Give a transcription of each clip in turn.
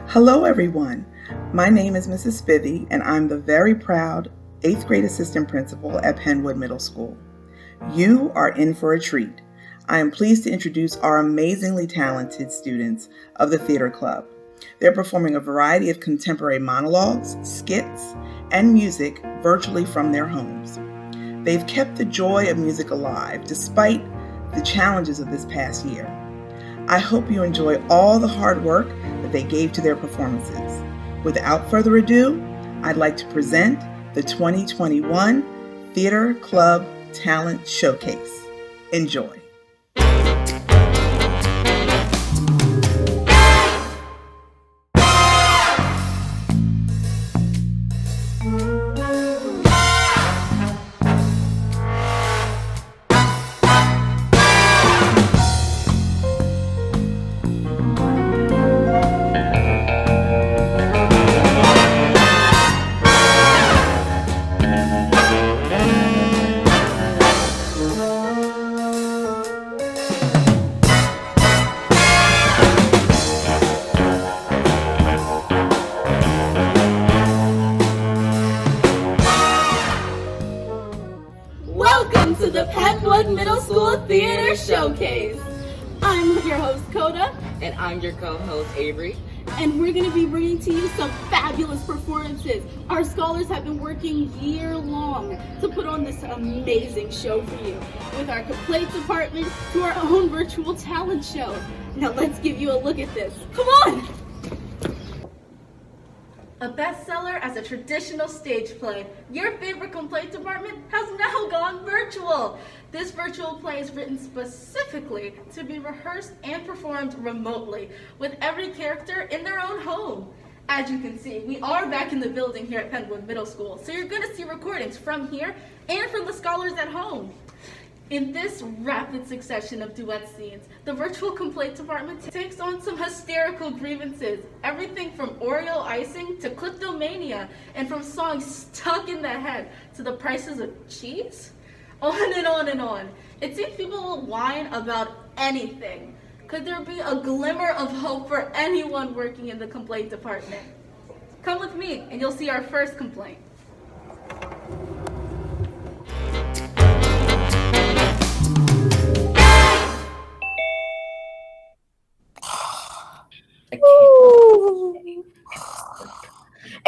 Hello, everyone. My name is Mrs. Spivey, and I'm the very proud 8th grade assistant principal at Penwood Middle School. You are in for a treat. I am pleased to introduce our amazingly talented students of the Theater Club. They're performing a variety of contemporary monologues, skits, and music virtually from their homes. They've kept the joy of music alive despite the challenges of this past year. I hope you enjoy all the hard work that they gave to their performances. Without further ado, I'd like to present the 2021 Theater Club Talent Showcase. Enjoy. Welcome to the Penwood Middle School Theater Showcase. I'm your host, Coda. And I'm your co-host, Avery. And we're going to be bringing to you some fabulous performances. Our scholars have been working year-long to put on this amazing show for you, with our complaint department to our own virtual talent show. Now let's give you a look at this. Come on! A bestseller as a traditional stage play, your favorite complaint department has now gone virtual. This virtual play is written specifically to be rehearsed and performed remotely, with every character in their own home. As you can see, we are back in the building here at Penwood Middle School, so you're going to see recordings from here and from the scholars at home. In this rapid succession of duet scenes, the virtual complaint department takes on some hysterical grievances, everything from Oreo icing to kleptomania, and from songs stuck in the head to the prices of cheese. On and on and on. It seems people will whine about anything. Could there be a glimmer of hope for anyone working in the complaint department? Come with me and you'll see our first complaint.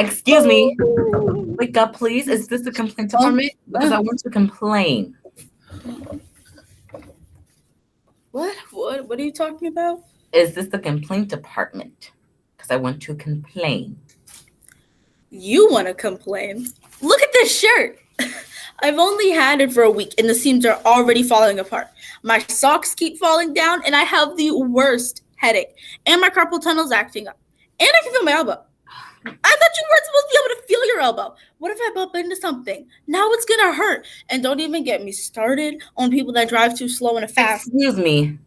Excuse me. Wake up, please. Is this the complaint department? Because I want to complain. What are you talking about? Is this the complaint department? Because I want to complain. You want to complain? Look at this shirt. I've only had it for a week and the seams are already falling apart. My socks keep falling down and I have the worst headache. And my carpal tunnel's acting up. And I can feel my elbow. I thought you weren't supposed to be able to feel your elbow. What if I bump into something? Now it's gonna hurt. And don't even get me started on people that drive too slow and fast. Excuse me.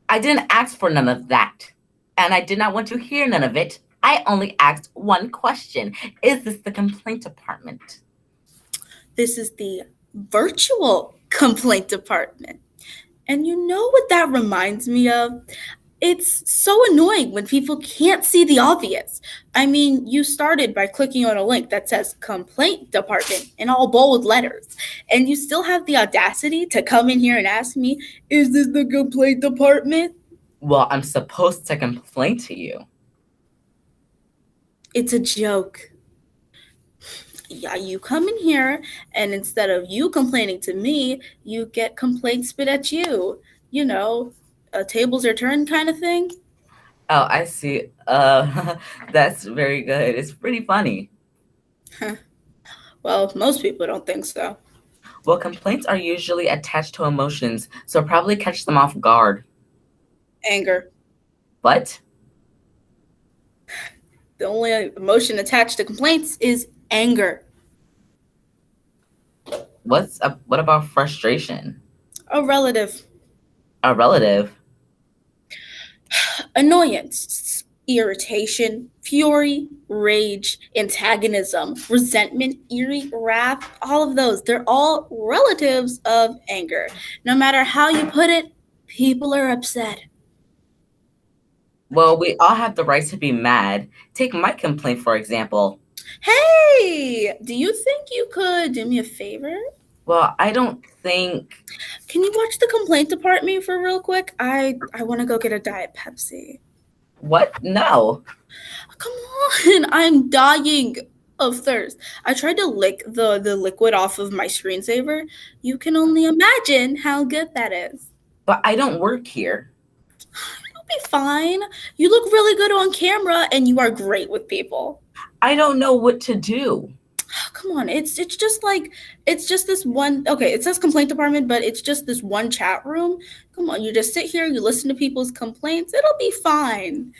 I didn't ask for none of that. And I did not want to hear none of it. I only asked one question. Is this the complaint department? This is the virtual complaint department. And you know what that reminds me of? It's so annoying when people can't see the obvious. I mean, you started by clicking on a link that says complaint department in all bold letters. And you still have the audacity to come in here and ask me, is this the complaint department? Well, I'm supposed to complain to you. It's a joke. Yeah, you come in here and instead of you complaining to me, you get complaints spit at you. You know, tables are turned kind of thing. Oh, I see. That's very good. It's pretty funny. Well, most people don't think so. Well, complaints are usually attached to emotions, so probably catch them off guard. Anger. What? The only emotion attached to complaints is anger. What about frustration? A relative. A relative? Annoyance. irritation, fury, rage, antagonism, resentment, eerie, wrath, all of those. They're all relatives of anger. No matter how you put it, people are upset. Well, we all have the right to be mad. Take my complaint, for example. Hey, do you think you could do me a favor? Well, I don't think. Can you watch the complaint department for real quick? I want to go get a Diet Pepsi. What? No. Come on, I'm dying of thirst. I tried to lick the liquid off of my screensaver. You can only imagine how good that is. But I don't work here. You'll be fine. You look really good on camera and you are great with people. I don't know what to do. Come on, it's just this one. Okay, it says complaint department, but it's just this one chat room. Come on, you just sit here, you listen to people's complaints. It'll be fine.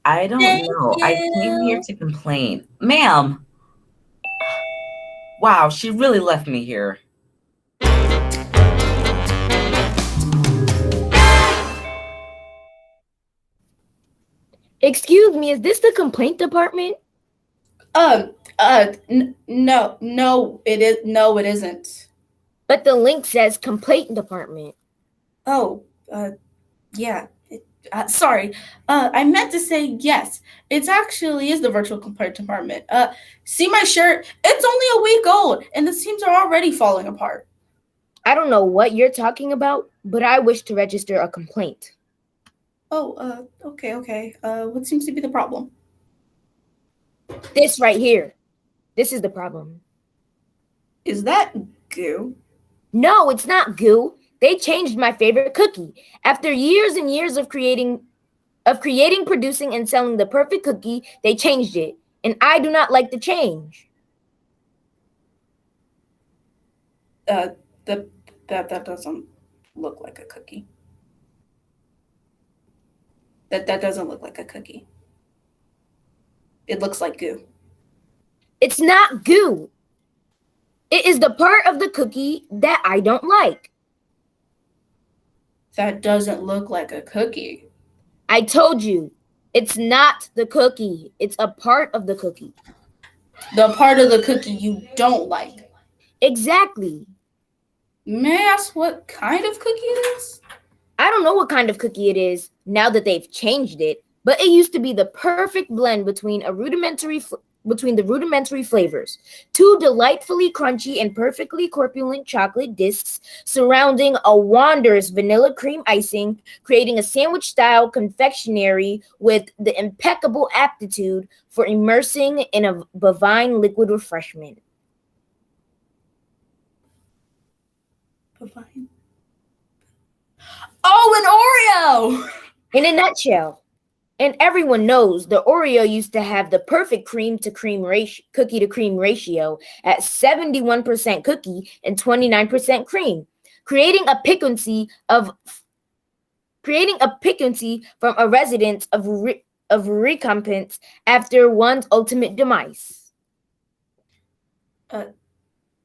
I don't Thank know. I came here you. to complain. Ma'am. Wow, she really left me here. Excuse me, is this the complaint department? No, it is. No, it isn't. But the link says complaint department. Oh, yeah. Sorry. I meant to say yes. It actually is the virtual complaint department. See my shirt? It's only a week old, and the seams are already falling apart. I don't know what you're talking about, but I wish to register a complaint. Oh, okay. What seems to be the problem? This right here. This is the problem. Is that goo? No, it's not goo. They changed my favorite cookie. After years and years of creating, producing, and selling the perfect cookie, they changed it. And I do not like the change. That doesn't look like a cookie. That doesn't look like a cookie. It looks like goo. It's not goo. It is the part of the cookie that I don't like. That doesn't look like a cookie. I told you, it's not the cookie. It's a part of the cookie. The part of the cookie you don't like. Exactly. May I ask what kind of cookie it is? I don't know what kind of cookie it is now that they've changed it, but it used to be the perfect blend between the rudimentary flavors. Two delightfully crunchy and perfectly corpulent chocolate discs surrounding a wondrous vanilla cream icing, creating a sandwich-style confectionery with the impeccable aptitude for immersing in a bovine liquid refreshment. Bovine? Oh, an Oreo! In a nutshell. And everyone knows the Oreo used to have the perfect cookie to cream ratio at 71% cookie and 29% cream, creating a piquancy from a residence of recompense after one's ultimate demise. A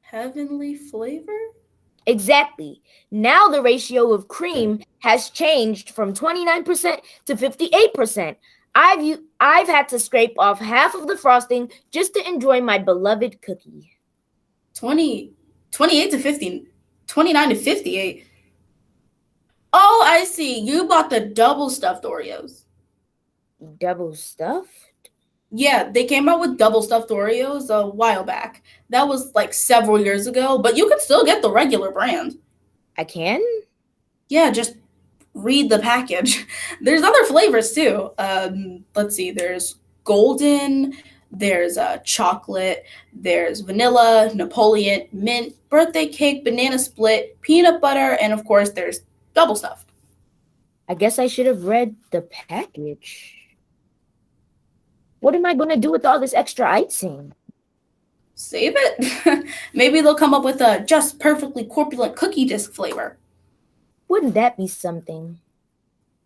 heavenly flavor? Exactly. Now the ratio of cream has changed from 29% to 58%. I've had to scrape off half of the frosting just to enjoy my beloved cookie. 28 to 50, 29 to 58. Oh, I see. You bought the double stuffed Oreos. Double stuffed? Yeah, they came out with double stuffed Oreos a while back. That was like several years ago, but you can still get the regular brand. I can? Yeah, just read the package. There's other flavors too. Let's see. There's golden, there's chocolate, there's vanilla, Napoleon, mint, birthday cake, banana split, peanut butter, and of course there's double stuffed. I guess I should have read the package. What am I going to do with all this extra icing? Save it. Maybe they'll come up with a just perfectly corpulent cookie disc flavor. Wouldn't that be something?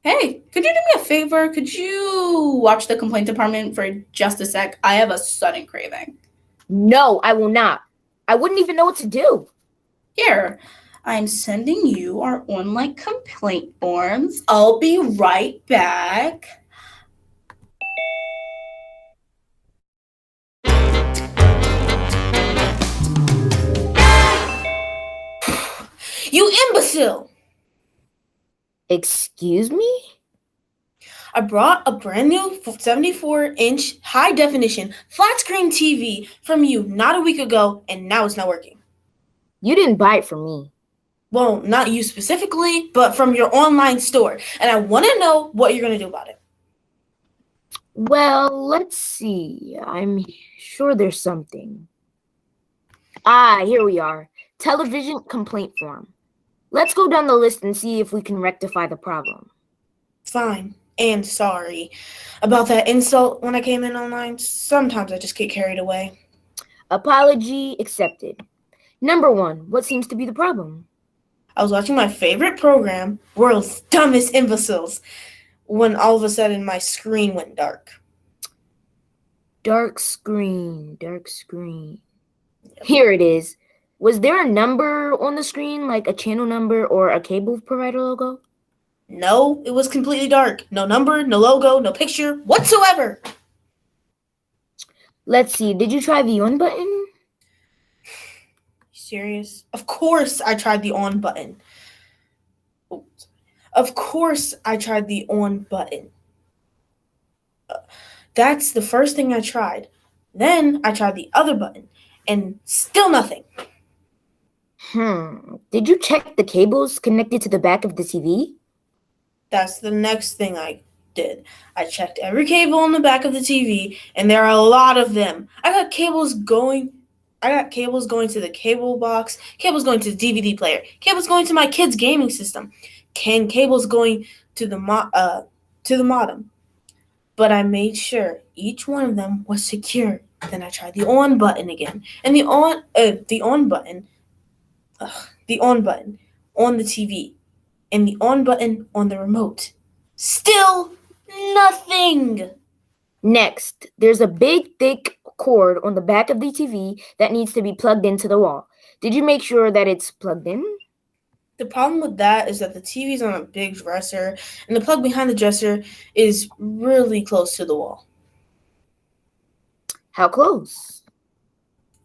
Hey, could you do me a favor? Could you watch the complaint department for just a sec? I have a sudden craving. No, I will not. I wouldn't even know what to do. Here, I'm sending you our online complaint forms. I'll be right back. Imbecile! Excuse me? I brought a brand new 74-inch high definition flat screen TV from you not a week ago, and now it's not working. You didn't buy it from me. Well, not you specifically, but from your online store. And I want to know what you're going to do about it. Well, let's see. I'm sure there's something. Ah, here we are. Television complaint form. Let's go down the list and see if we can rectify the problem. Fine. And sorry about that insult when I came in online. Sometimes I just get carried away. Apology accepted. Number 1, what seems to be the problem? I was watching my favorite program, World's Dumbest Imbeciles, when all of a sudden my screen went dark. Dark screen, dark screen. Here it is. Was there a number on the screen, like a channel number or a cable provider logo? No, it was completely dark. No number, no logo, no picture whatsoever. Let's see. Did you try the on button? Serious? Of course I tried the on button. Of course I tried the on button. That's the first thing I tried. Then I tried the other button, and still nothing. Did you check the cables connected to the back of the TV? That's the next thing I did. I checked every cable on the back of the TV, and there are a lot of them. I got cables going to the cable box, cables going to the DVD player, cables going to my kid's gaming system, cables going to the modem. But I made sure each one of them was secure. Then I tried the on button again, and the on button on the TV, and the on button on the remote. Still nothing. Next, there's a big, thick cord on the back of the TV that needs to be plugged into the wall. Did you make sure that it's plugged in? The problem with that is that the TV's on a big dresser, and the plug behind the dresser is really close to the wall. How close?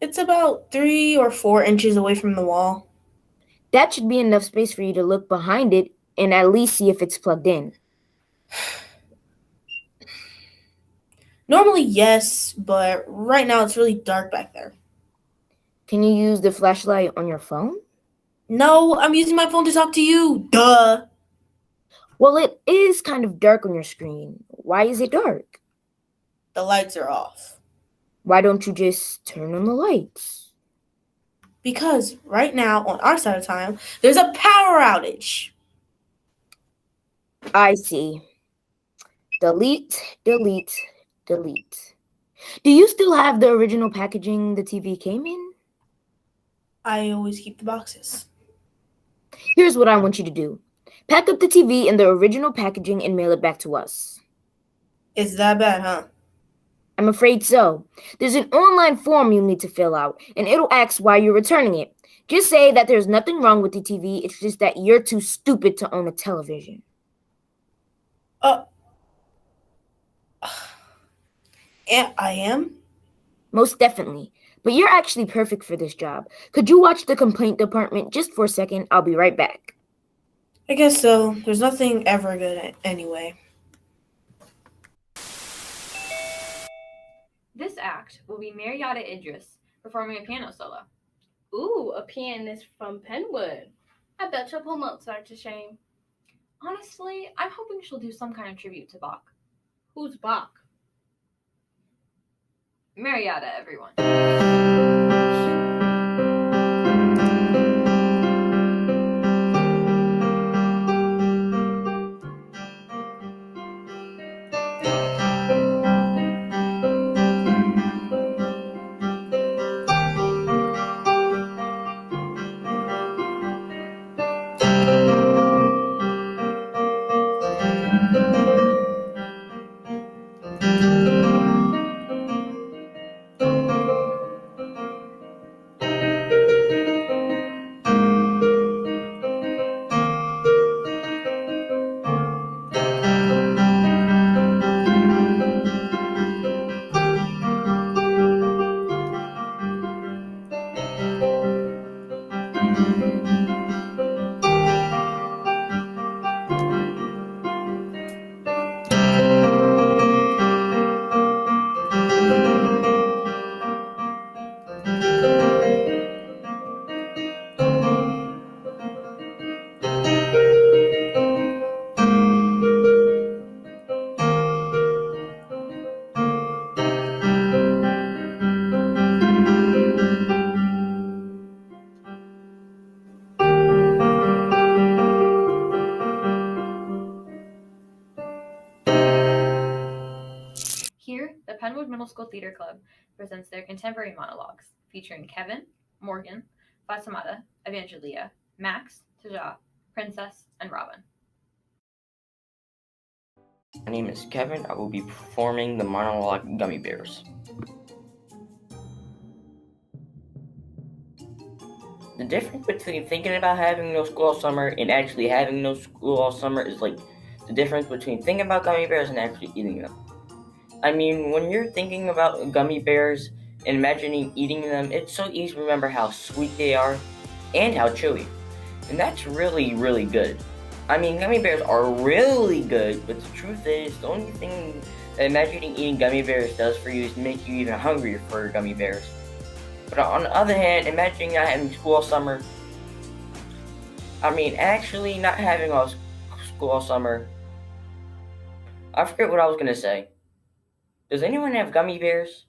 It's about 3 or 4 inches away from the wall. That should be enough space for you to look behind it and at least see if it's plugged in. Normally, yes, but right now it's really dark back there. Can you use the flashlight on your phone? No, I'm using my phone to talk to you. Duh. Well, it is kind of dark on your screen. Why is it dark? The lights are off. Why don't you just turn on the lights? Because right now, on our side of time, there's a power outage. I see. Delete, delete, delete. Do you still have the original packaging the TV came in? I always keep the boxes. Here's what I want you to do. Pack up the TV in the original packaging and mail it back to us. It's that bad, huh? I'm afraid so. There's an online form you'll need to fill out, and it'll ask why you're returning it. Just say that there's nothing wrong with the TV, it's just that you're too stupid to own a television. I am? Most definitely. But you're actually perfect for this job. Could you watch the complaint department just for a second? I'll be right back. I guess so. There's nothing ever good anyway. This act will be Marietta Idris performing a piano solo. Ooh, a pianist from Penwood. I bet she'll put Mozart to shame. Honestly, I'm hoping she'll do some kind of tribute to Bach. Who's Bach? Marietta, everyone. Penwood Middle School Theater Club presents their contemporary monologues featuring Kevin, Morgan, Fatimata, Evangelia, Max, Taja, Princess, and Robin. My name is Kevin. I will be performing the monologue Gummy Bears. The difference between thinking about having no school all summer and actually having no school all summer is like the difference between thinking about gummy bears and actually eating them. I mean, when you're thinking about gummy bears and imagining eating them, it's so easy to remember how sweet they are and how chewy. And that's really, really good. I mean, gummy bears are really good, but the truth is, the only thing that imagining eating gummy bears does for you is make you even hungrier for gummy bears. But on the other hand, imagining not having school all summer, actually not having school all summer, I forget what I was going to say. Does anyone have gummy bears?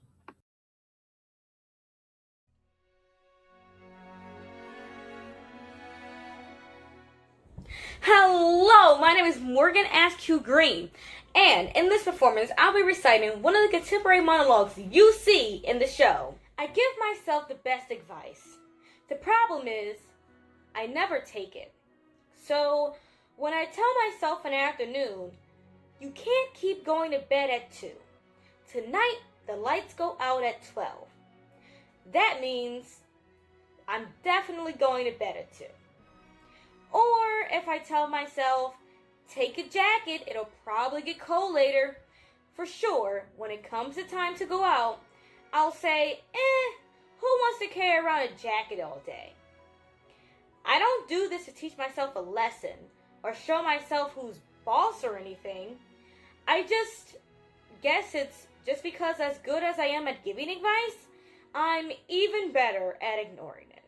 Hello, my name is Morgan Askew Green, and in this performance, I'll be reciting one of the contemporary monologues you see in the show. I give myself the best advice. The problem is, I never take it. So, when I tell myself in the afternoon, you can't keep going to bed at 2. Tonight, the lights go out at 12. That means I'm definitely going to bed at 2. Or if I tell myself, take a jacket, it'll probably get cold later. For sure, when it comes to time to go out, I'll say, who wants to carry around a jacket all day? I don't do this to teach myself a lesson or show myself who's boss or anything. I just guess it's just because as good as I am at giving advice, I'm even better at ignoring it.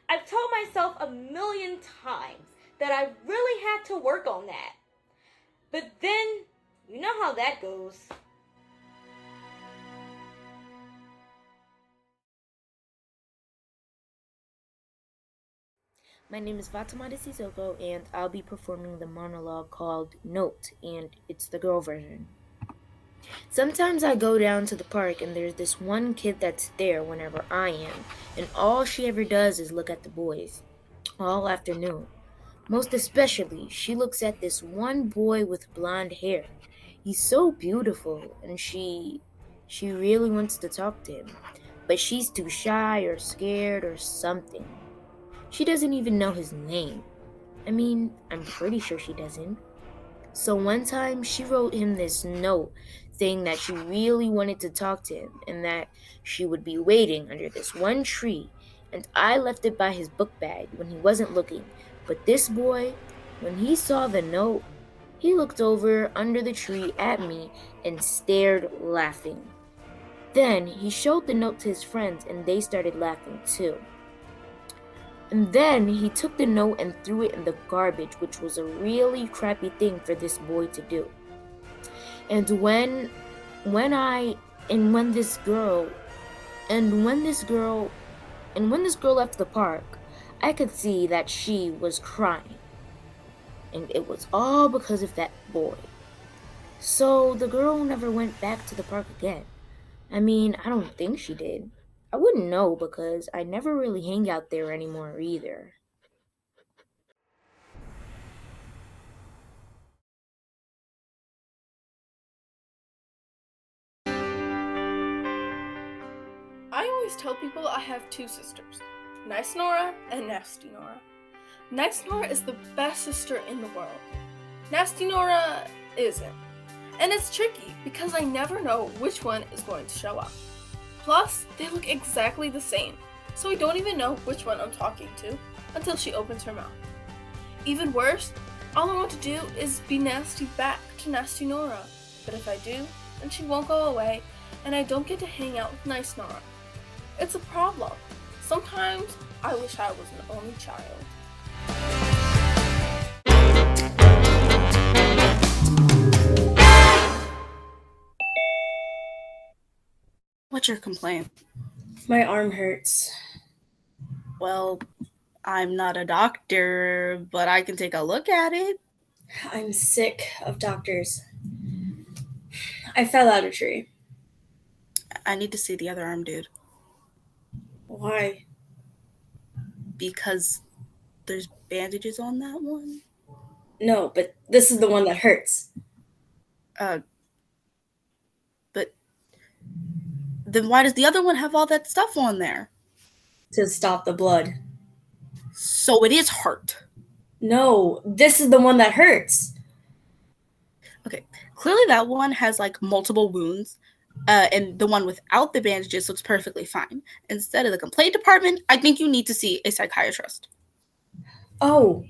I've told myself a million times that I really had to work on that. But then, you know how that goes. My name is Fatimata Sissoko, and I'll be performing the monologue called Note, and it's the girl version. Sometimes I go down to the park and there's this one kid that's there whenever I am, and all she ever does is look at the boys all afternoon. Most especially, she looks at this one boy with blonde hair. He's so beautiful, and she really wants to talk to him, but she's too shy or scared or something. She doesn't even know his name. I'm pretty sure she doesn't. So one time, she wrote him this note saying that she really wanted to talk to him and that she would be waiting under this one tree, and I left it by his book bag when he wasn't looking. But this boy, when he saw the note, he looked over under the tree at me and stared, laughing. Then he showed the note to his friends and they started laughing too. And then he took the note and threw it in the garbage, which was a really crappy thing for this boy to do. And when this girl left the park, I could see that she was crying. And it was all because of that boy. So the girl never went back to the park again. I don't think she did. I wouldn't know because I never really hang out there anymore either. I always tell people I have 2 sisters, Nice Nora and Nasty Nora. Nice Nora is the best sister in the world. Nasty Nora isn't. And it's tricky because I never know which one is going to show up. Plus, they look exactly the same, so I don't even know which one I'm talking to until she opens her mouth. Even worse, all I want to do is be nasty back to Nasty Nora. But if I do, then she won't go away, and I don't get to hang out with Nice Nora. It's a problem. Sometimes I wish I was an only child. What's your complaint? My arm hurts. Well, I'm not a doctor, but I can take a look at it. I'm sick of doctors. I fell out of a tree. I need to see the other arm, dude. Why? Because there's bandages on that one. No, but this is the one that hurts. But then why does the other one have all that stuff on there? To stop the blood. So it is hurt. No, this is the one that hurts. Okay, clearly that one has like multiple wounds, and the one without the bandages looks perfectly fine. Instead of the complaint department, I think you need to see a psychiatrist. Oh,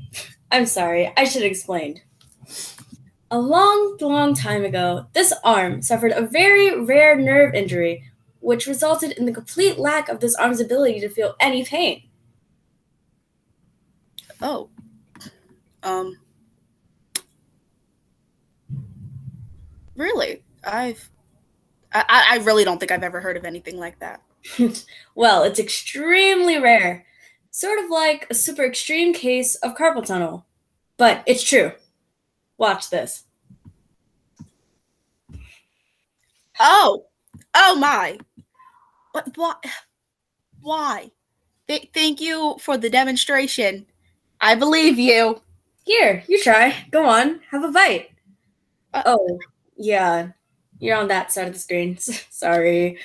I'm sorry. I should have explained. A long time ago, this arm suffered a very rare nerve injury, which resulted in the complete lack of this arm's ability to feel any pain. Oh. Really? I really don't think I've ever heard of anything like that. Well, it's extremely rare. Sort of like a super extreme case of carpal tunnel. But it's true. Watch this. Oh my. But why? Thank you for the demonstration. I believe you. Here, you try. Go on, have a bite. Oh, yeah. You're on that side of the screen. Sorry.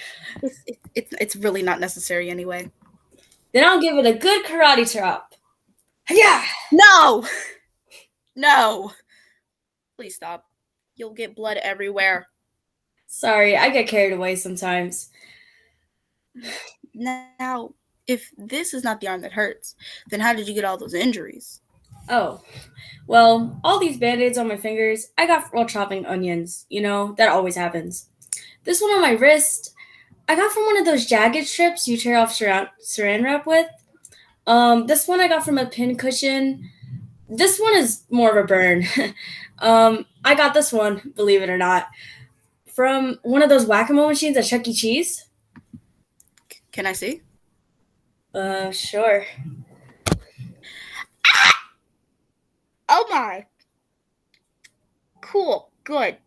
It's really not necessary anyway. Then I'll give it a good karate chop. Yeah. No. No. Please stop. You'll get blood everywhere. Sorry, I get carried away sometimes. Now, if this is not the arm that hurts, then how did you get all those injuries? Oh, well, all these band-aids on my fingers, I got while chopping onions. You know, that always happens. This one on my wrist, I got from one of those jagged strips you tear off saran wrap with. This one I got from a pin cushion. This one is more of a burn. I got this one, believe it or not, from one of those whack-a-mole machines at Chuck E. Cheese. Can I see? Sure. Oh my. Cool. Good.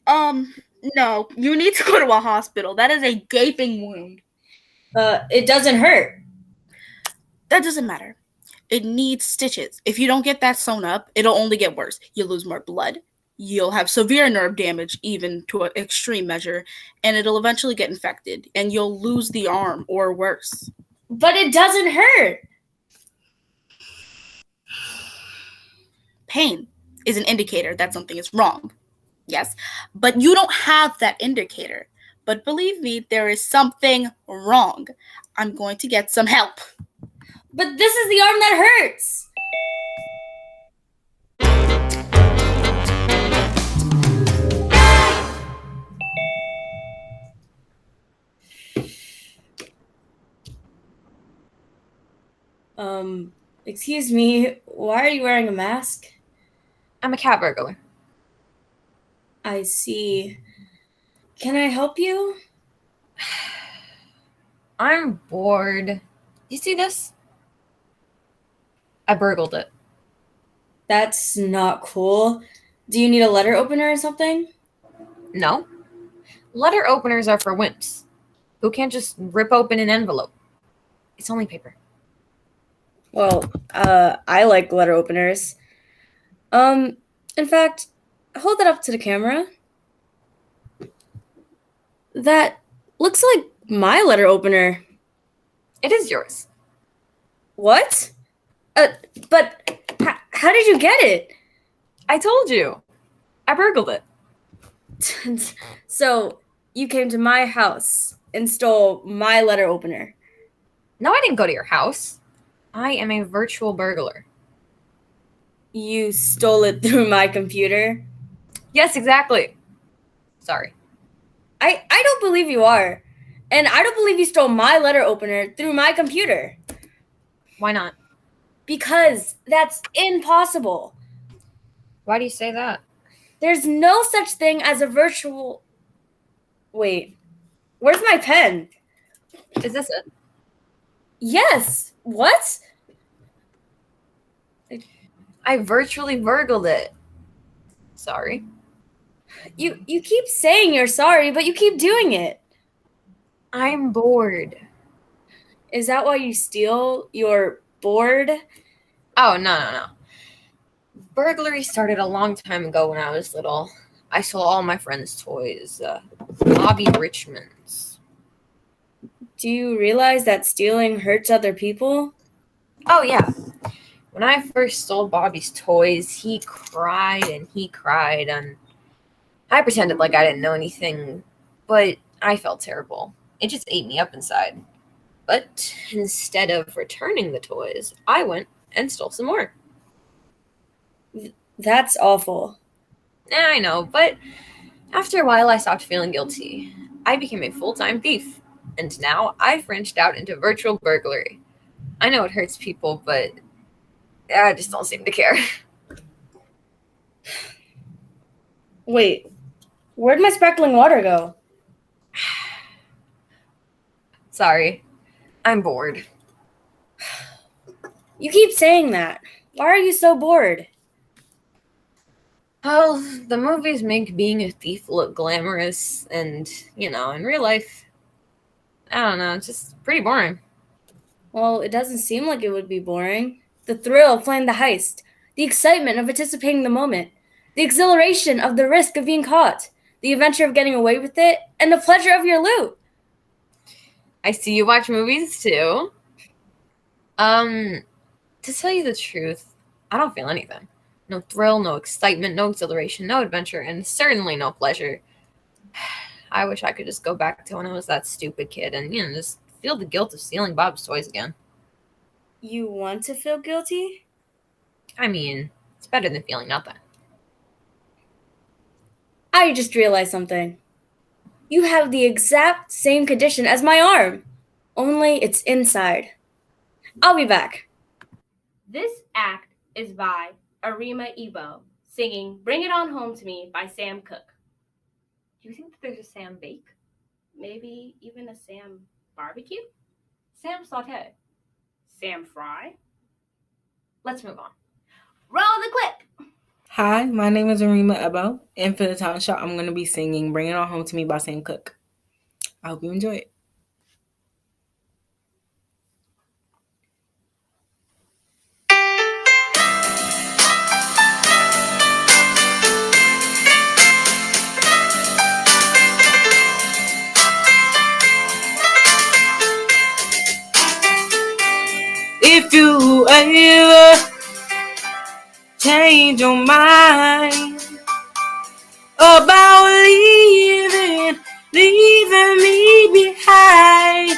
No, you need to go to a hospital. That is a gaping wound. It doesn't hurt. That doesn't matter. It needs stitches. If you don't get that sewn up, it'll only get worse. You'll lose more blood. You'll have severe nerve damage, even to an extreme measure, and it'll eventually get infected, and you'll lose the arm or worse. But it doesn't hurt. Pain is an indicator that something is wrong. Yes, but you don't have that indicator. But believe me, there is something wrong. I'm going to get some help. But this is the arm that hurts. Excuse me, why are you wearing a mask? I'm a cat burglar. I see. Can I help you? I'm bored. You see this? I burgled it. That's not cool. Do you need a letter opener or something? No. Letter openers are for wimps who can't just rip open an envelope. It's only paper. Well, I like letter openers. In fact, hold it up to the camera. That looks like my letter opener. It is yours. What? But how did you get it? I told you. I burgled it. So, you came to my house and stole my letter opener. No, I didn't go to your house. I am a virtual burglar. You stole it through my computer? Yes, exactly. Sorry. I don't believe you are. And I don't believe you stole my letter opener through my computer. Why not? Because that's impossible. Why do you say that? There's no such thing as a virtual... Wait. Where's my pen? Is this it? Yes. What? I virtually burgled it. Sorry. You keep saying you're sorry, but you keep doing it. I'm bored. Is that why you steal? You're bored? Oh, no. Burglary started a long time ago when I was little. I stole all my friends' toys. Bobby Richmond's. Do you realize that stealing hurts other people? Oh, yeah. When I first stole Bobby's toys, he cried and he cried, and I pretended like I didn't know anything, but I felt terrible. It just ate me up inside. But instead of returning the toys, I went and stole some more. That's awful. I know, but after a while I stopped feeling guilty. I became a full-time thief, and now I've branched out into virtual burglary. I know it hurts people, but I just don't seem to care. Wait, where'd my sparkling water go? Sorry, I'm bored. You keep saying that. Why are you so bored? Well, the movies make being a thief look glamorous, and, in real life, I don't know, it's just pretty boring. Well, it doesn't seem like it would be boring. The thrill of planning the heist, the excitement of anticipating the moment, the exhilaration of the risk of being caught, the adventure of getting away with it, and the pleasure of your loot. I see you watch movies too. To tell you the truth, I don't feel anything. No thrill, no excitement, no exhilaration, no adventure, and certainly no pleasure. I wish I could just go back to when I was that stupid kid and, just feel the guilt of stealing Bob's toys again. You want to feel guilty? I mean, it's better than feeling nothing. I just realized something. You have the exact same condition as my arm, only it's inside. I'll be back. This act is by Arima Ebo, singing Bring It On Home to Me by Sam Cooke. Do you think that there's a Sam Bake? Maybe even a Sam Barbecue? Sam Saute? Sam Fry? Let's move on. Roll the clip! Hi, my name is Arima Ebo, and for the talent show, I'm going to be singing Bring It On Home to Me by Sam Cooke. I hope you enjoy it. If you ever change your mind about leaving me behind,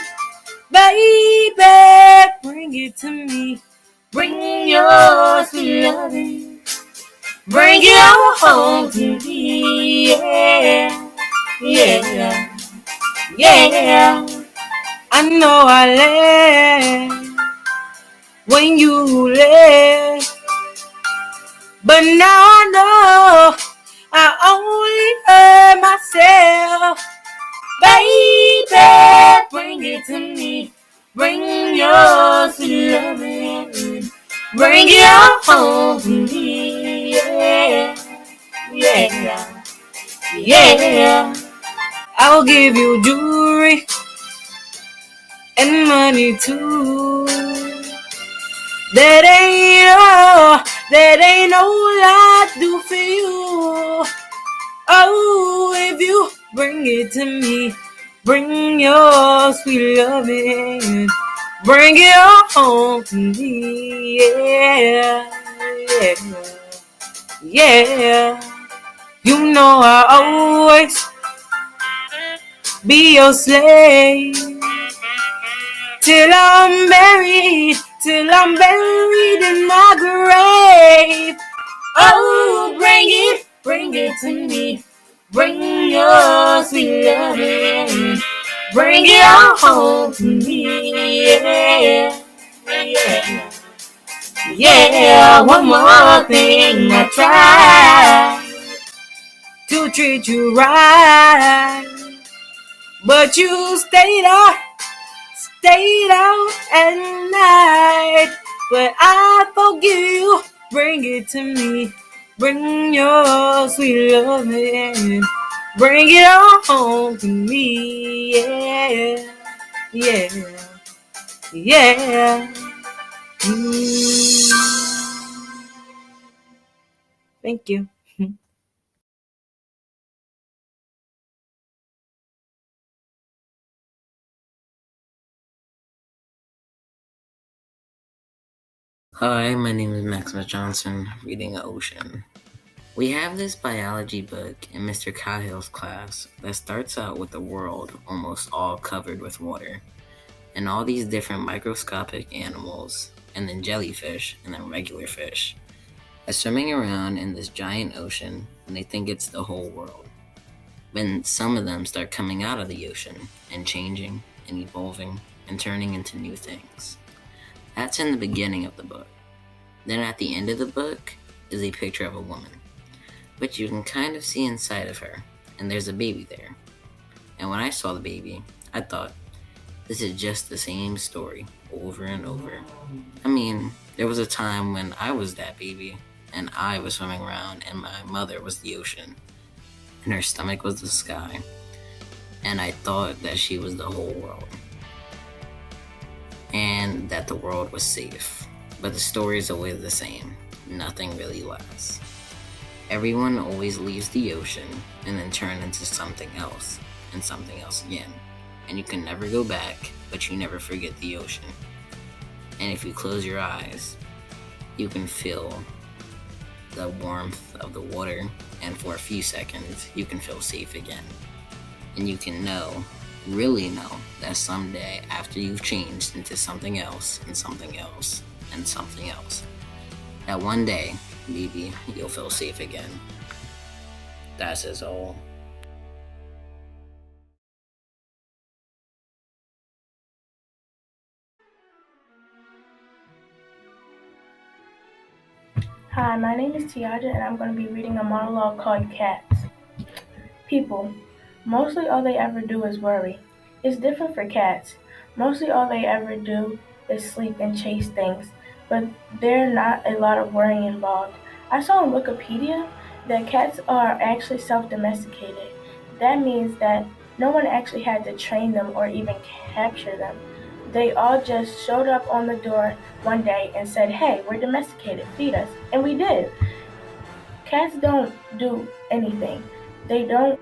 baby, bring it to me. Bring your sweet loving. Bring it all home to me. Yeah. I know I left when you left, but now I know I only hurt myself. Baby, bring it to me. Bring your sweet loving. Bring it all home to me. Yeah. I'll give you jewelry and money too. That ain't no lot to for you. Oh, if you bring it to me, bring your sweet loving, bring it all home to me. Yeah. You know I always be your slave till I'm buried in my grave. Oh, bring it to me. Bring your sweet loving. Bring it all home to me. Yeah. One more thing I try to treat you right, but you stayed out at night. But I forgive you. Bring it to me. Bring your sweet loving. Bring it all home to me. Yeah, yeah, yeah. Thank you. Hi, my name is Maximus Johnson, reading Ocean. We have this biology book in Mr. Cahill's class that starts out with the world almost all covered with water, and all these different microscopic animals, and then jellyfish, and then regular fish, are swimming around in this giant ocean, and they think it's the whole world. Then some of them start coming out of the ocean, and changing, and evolving, and turning into new things. That's in the beginning of the book. Then at the end of the book is a picture of a woman, but you can kind of see inside of her, and there's a baby there. And when I saw the baby, I thought, this is just the same story over and over. I mean, there was a time when I was that baby, and I was swimming around, and my mother was the ocean, and her stomach was the sky, and I thought that she was the whole world, and that the world was safe. But the story is always the same. Nothing really lasts. Everyone always leaves the ocean and then turn into something else and something else again. And you can never go back, but you never forget the ocean. And if you close your eyes, you can feel the warmth of the water, and for a few seconds, you can feel safe again. And you can know, really know, that someday after you've changed into something else and something else and something else, that one day, maybe you'll feel safe again. That's is all. Hi, my name is Tiaja, and I'm going to be reading a monologue called Cats. People, mostly all they ever do is worry. It's different for cats. Mostly all they ever do is sleep and chase things, but there's not a lot of worrying involved. I saw on Wikipedia that cats are actually self-domesticated. That means that no one actually had to train them or even capture them. They all just showed up on the door one day and said, "Hey, we're domesticated, feed us." And we did. Cats don't do anything. They don't.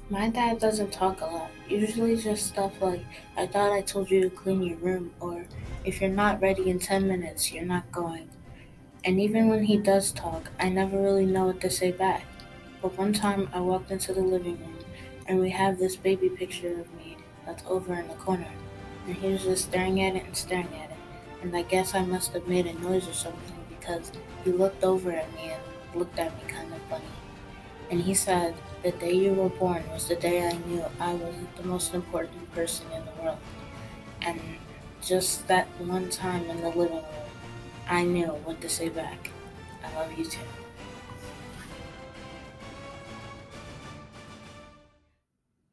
My dad doesn't talk a lot. Usually just stuff like, I thought I told you to clean your room, or if you're not ready in 10 minutes, you're not going. And even when he does talk, I never really know what to say back. But one time I walked into the living room, and we have this baby picture of me that's over in the corner. And he was just staring at it and staring at it. And I guess I must have made a noise or something because he looked over at me and looked at me kind of funny. And he said, the day you were born was the day I knew I was the most important person in the world. And just that one time in the living room, I knew what to say back. I love you too.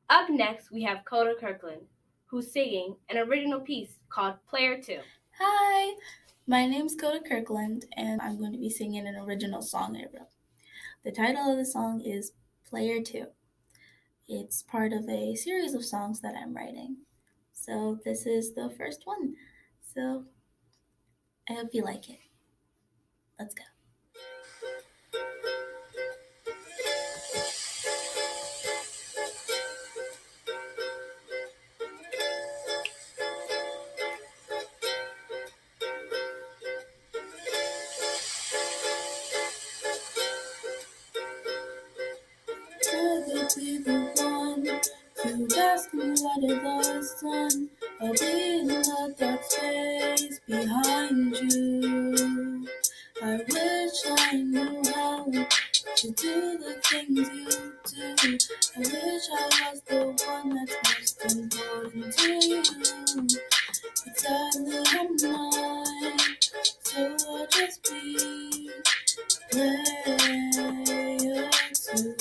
Up next, we have Coda Kirkland, who's singing an original piece called Player 2. Hi, my name's Coda Kirkland, and I'm going to be singing an original song I wrote. The title of the song is Player 2. It's part of a series of songs that I'm writing. So this is the first one. So I hope you like it. Let's go. Never be the one to ask me what it was done. I'll be in the dark space behind you. I wish I knew how to do the things you do. I wish I was the one that's most important to you. But sadly I'm not, so I'll just be player two.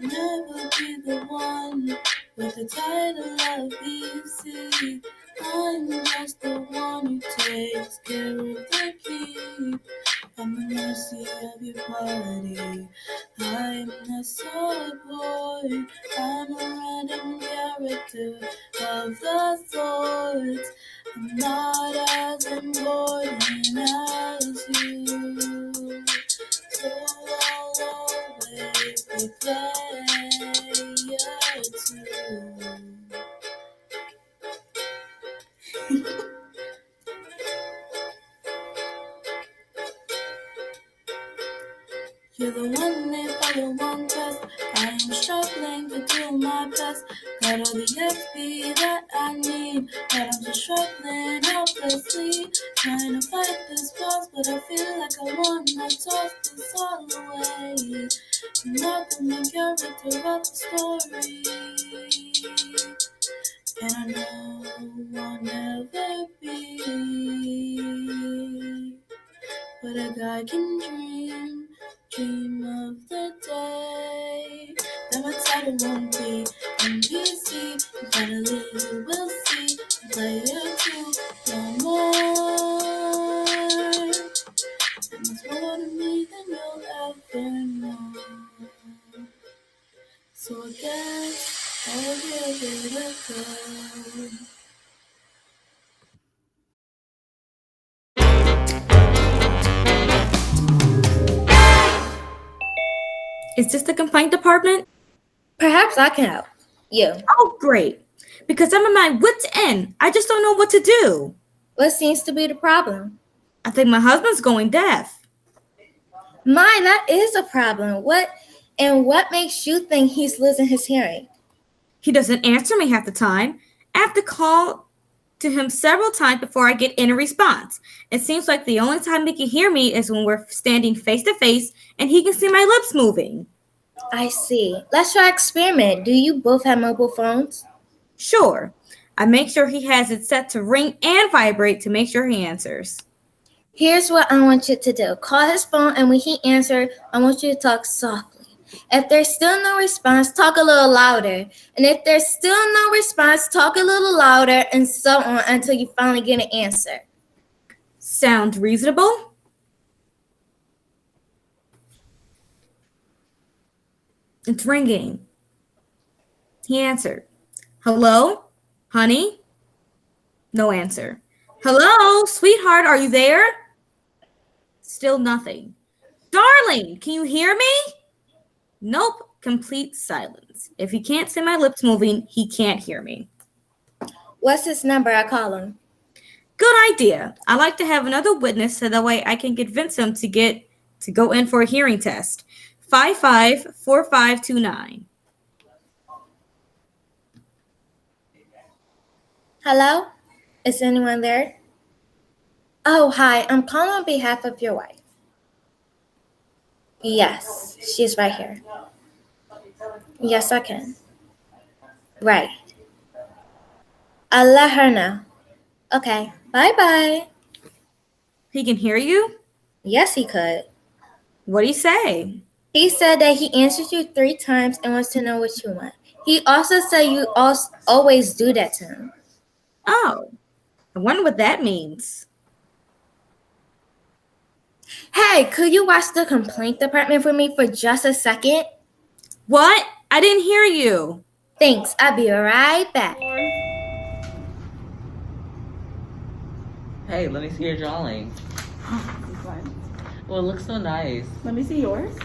Never be the one with the title I'm the mercy of your quality. I'm the support. I'm a random character of the thoughts. I'm not as important as you. So I'll always be player two. You're the one name for the one test. I am struggling to do my best. Got all the XP that I need, but I'm just struggling helplessly. Trying to fight this boss, but I feel like I wanna toss this all away. I'm not the main character of the story, and I know I'll never be. But a guy can dream of the day that my title won't be NPC. And finally you will see player two no more. And it's more to me than you'll ever know. So I guess I'll give it a go. Is this the complaint department? Perhaps I can help you. Oh, great. Because I'm at my wit's end. I just don't know what to do. What seems to be the problem? I think my husband's going deaf. My, that is a problem. What makes you think he's losing his hearing? He doesn't answer me half the time. I have to call to him several times before I get any response. It seems like the only time he can hear me is when we're standing face to face and he can see my lips moving. I see. Let's try an experiment. Do you both have mobile phones? Sure. I make sure he has it set to ring and vibrate to make sure he answers. Here's what I want you to do. Call his phone, and when he answers, I want you to talk softly. If there's still no response, talk a little louder. And if there's still no response, talk a little louder, and so on until you finally get an answer. Sound reasonable? It's ringing. He answered. Hello? Honey? No answer. Hello? Sweetheart, are you there? Still nothing. Darling, can you hear me? Nope. Complete silence. If he can't see my lips moving, he can't hear me. What's his number? I call him. Good idea. I like to have another witness so that way I can convince him to go in for a hearing test. 554529. Hello? Is anyone there? Oh, hi. I'm calling on behalf of your wife. Yes, she's right here. Yes, I can. Right. I'll let her know. Okay. Bye-bye. He can hear you? Yes, he could. What'd he say? He said that he answered you 3 times and wants to know what you want. He also said you always do that to him. Oh, I wonder what that means. Hey, could you watch the complaint department for me for just a second? What? I didn't hear you. Thanks. I'll be right back. Hey, let me see your drawing. Well, it looks so nice. Let me see yours.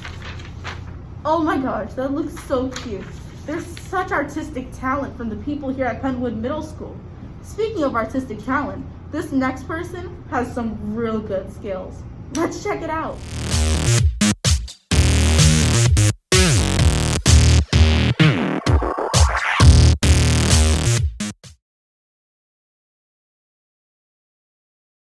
Oh my gosh, that looks so cute. There's such artistic talent from the people here at Penwood Middle School. Speaking of artistic talent, this next person has some real good skills. Let's check it out.